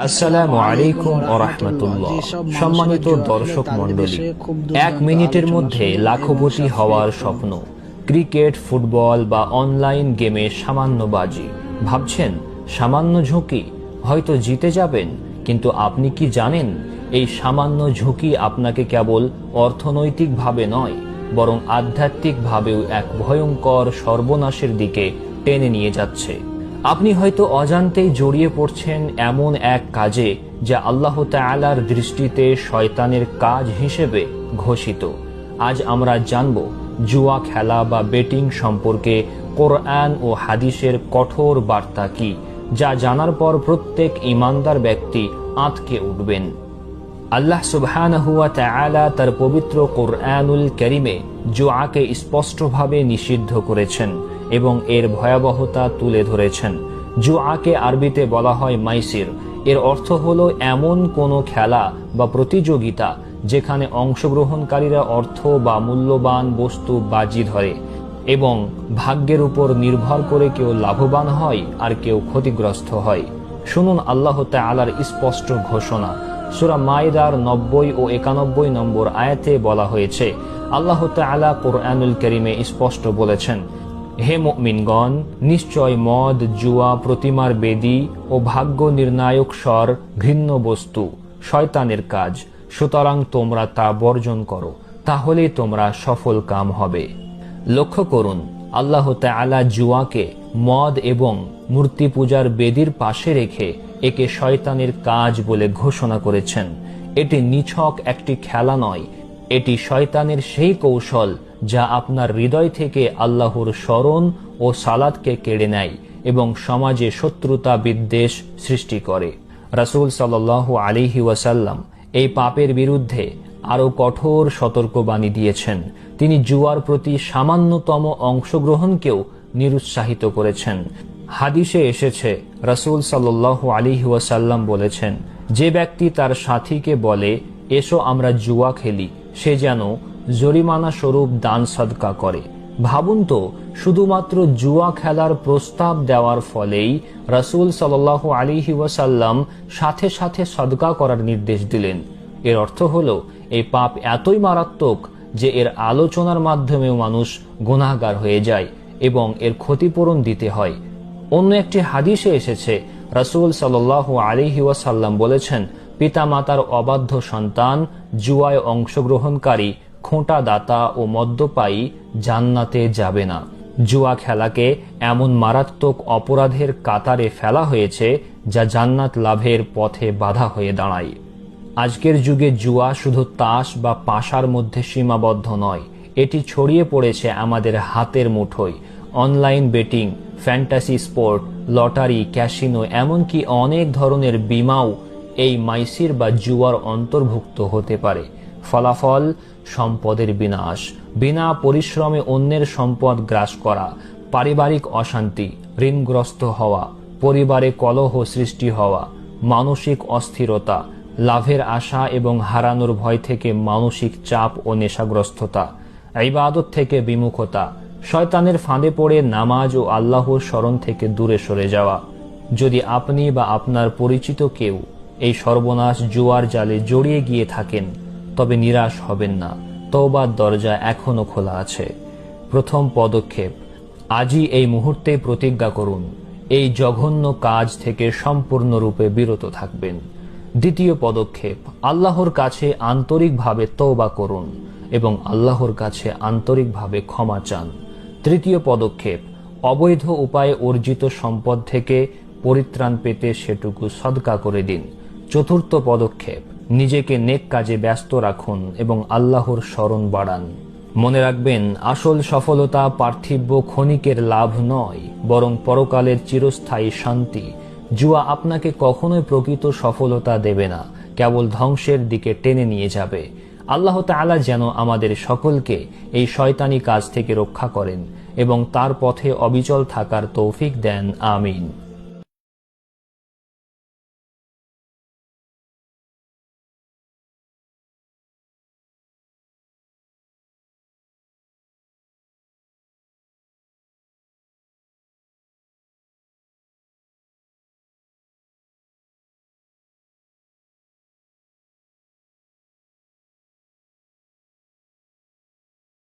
আসসালামু আলাইকুম ওয়া রাহমাতুল্লাহ। সম্মানিত দর্শক মণ্ডলী, 1 মিনিটের মধ্যে লাখপতি হওয়ার স্বপ্ন, ক্রিকেট, ফুটবল বা অনলাইন গেমে সামান্য বাজি। ভাবছেন সামান্য ঝুঁকি, হয়তো জিতে যাবেন, কিন্তু আপনি কি জানেন এই সামান্য ঝুঁকি আপনাকে কেবল অর্থনৈতিকভাবে নয়, বরং আধ্যাত্মিকভাবেও এক ভয়ঙ্কর সর্বনাশের দিকে টেনে নিয়ে যাচ্ছে। আপনি হয়তো অজান্তেই জড়িয়ে পড়ছেন এমন এক কাজে যা আল্লাহ তাআলার দৃষ্টিতে শয়তানের কাজ হিসেবে ঘোষিত। আজ আমরা জানব জুয়া খেলা বা বেটিং সম্পর্কে কোরআন ও হাদিসের কঠোর বার্তা কি, যা জানার পর প্রত্যেক ঈমানদার ব্যক্তি আঁতকে উঠবেন। আল্লাহ সুবহানাহু ওয়া তাআলা তার পবিত্র কোরআনুল কারীমে জুয়াকে স্পষ্টভাবে নিষিদ্ধ করেছেন এবং এর ভয়াবহতা তুলে ধরেছেন। জুয়াকে আরবিতে বলা হয় মাইসির। এর অর্থ হলো এমন কোনো খেলা বা প্রতিযোগিতা যেখানে অংশগ্রহণকারীরা অর্থ বা মূল্যবান বস্তু বাজি ধরে এবং ভাগ্যের উপর নির্ভর করে কেউ লাভবান হয় আর কেউ ক্ষতিগ্রস্ত হয়। শুনুন আল্লাহ তাআলার স্পষ্ট ঘোষণা। সূরা মাইদার 90 ও 91 নম্বর আয়াতে বলা হয়েছে, আল্লাহ তাআলা কোরআনুল কারীমে স্পষ্ট বলেছেন, হে মুমিনগণ, নিশ্চয় মদ, জুয়া, প্রতিমার বেদী ও ভাগ্য নির্ণায়ক স্বর ঘৃণ্য বস্তু, শয়তানের কাজ। সুতরাং তোমরা তা বর্জন করো, তাহলেই তোমরা সফল কাম হবে। লক্ষ্য করুন, আল্লাহ তাআলা জুয়াকে মদ এবং মূর্তি পূজার বেদীর পাশে রেখে একে শয়তানের কাজ বলে ঘোষণা করেছেন। এটি নিছক একটি খেলা নয়, এটি শয়তানের সেই কৌশল যা আপনার হৃদয় থেকে আল্লাহর স্মরণ ও সালাতকে কেড়ে নেয় এবং সমাজে শত্রুতা বিদ্বেষ সৃষ্টি করে। রাসূল সাল্লাল্লাহু আলাইহি ওয়াসাল্লাম এই পাপের বিরুদ্ধে আরো কঠোর সতর্কবাণী দিয়েছেন। তিনি জুয়ার প্রতি সামান্যতম অংশগ্রহণকেও নিরুৎসাহিত করেছেন। হাদিসে এসেছে, রাসূল সাল্লাল্লাহু আলাইহি ওয়াসাল্লাম বলেছেন, যে ব্যক্তি তার সাথীকে বলে এসো আমরা জুয়া খেলি, সে যেন জরিমানা স্বরূপ দান সদকা করে। ভাবুন তো, শুধুমাত্র জুয়া খেলার প্রস্তাব দেওয়ার ফলেই রাসূল সাল্লাল্লাহু আলাইহি ওয়াসাল্লাম সাথে সাথে সদকা করার নির্দেশ দিলেন। এর অর্থ হলো এই পাপ এতই মারাত্মক যে এর আলোচনার মাধ্যমেও মানুষ গুনাহগার হয়ে যায় এবং এর ক্ষতিপূরণ দিতে হয়। অন্য একটি হাদিসে এসেছে, রাসূল সাল্লাল্লাহু আলাইহি ওয়াসাল্লাম বলেছেন, পিতামাতার অবাধ্য সন্তান, জুয়ায় অংশগ্রহণকারী, খোঁটা দাতা ও মদ্যপায়ী জান্নাতে যাবে না। জুয়া খেলাকে এমন মারাত্মক অপরাধের কাতারে ফেলা হয়েছে যা জান্নাত লাভের পথে বাধা হয়ে দাঁড়ায়। আজকের যুগে জুয়া শুধু তাস বা পাশার মধ্যে সীমাবদ্ধ নয়, এটি ছড়িয়ে পড়েছে আমাদের হাতের মুঠোয়। Online betting, fantasy sport, lottery, casino, এমনকি অনেক ধরনের বীমাও এই মাইসির বা জুয়ার অন্তর্ভুক্ত হতে পারে। ফলাফল সম্পদের বিনাশ, বিনা পরিশ্রমে অন্যের সম্পদ গ্রাস করা, পারিবারিক অশান্তি, ঋণগ্রস্ত হওয়া, পরিবারে কলহ সৃষ্টি হওয়া, মানসিক অস্থিরতা, লাভের আশা এবং হারানোর ভয় থেকে মানসিক চাপ ও নেশাগ্রস্ততা, ইবাদত থেকে বিমুখতা, শয়তানের ফাঁদে পড়ে নামাজ ও আল্লাহর স্মরণ থেকে দূরে সরে যাওয়া। যদি আপনি বা আপনার পরিচিত কেউ এই সর্বনাশ জুয়ার জালে জড়িয়ে গিয়ে থাকেন, তবে নিরাশ হবেন না, তওবার দরজা এখনো খোলা আছে। প্রথম পদক্ষেপ, আজই এই মুহূর্তে প্রতিজ্ঞা করুন এই জঘন্য কাজ থেকে সম্পূর্ণরূপে বিরত থাকবেন। দ্বিতীয় পদক্ষেপ, আল্লাহর কাছে আন্তরিকভাবে তওবা করুন এবং আল্লাহর কাছে আন্তরিকভাবে ক্ষমা চান। তৃতীয় পদক্ষেপ, অবৈধ উপায়ে অর্জিত সম্পদ থেকে পরিত্রাণ পেতে সেটুকু সদকা করে দিন। চতুর্থ পদক্ষেপ, নিজেকে নেক কাজে ব্যস্ত রাখুন এবং আল্লাহর স্মরণ বাড়ান। মনে রাখবেন, আসল সফলতা পার্থিব ক্ষণিকের লাভ নয়, বরং পরকালের চিরস্থায়ী শান্তি। জুয়া আপনাকে কখনোই প্রকৃত সফলতা দেবে না, কেবল ধ্বংসের দিকে টেনে নিয়ে যাবে। আল্লাহ তাআলা যেন আমাদের সকলকে এই শয়তানি কাজ থেকে রক্ষা করেন এবং তার পথে অবিচল থাকার তৌফিক দেন। আমিন।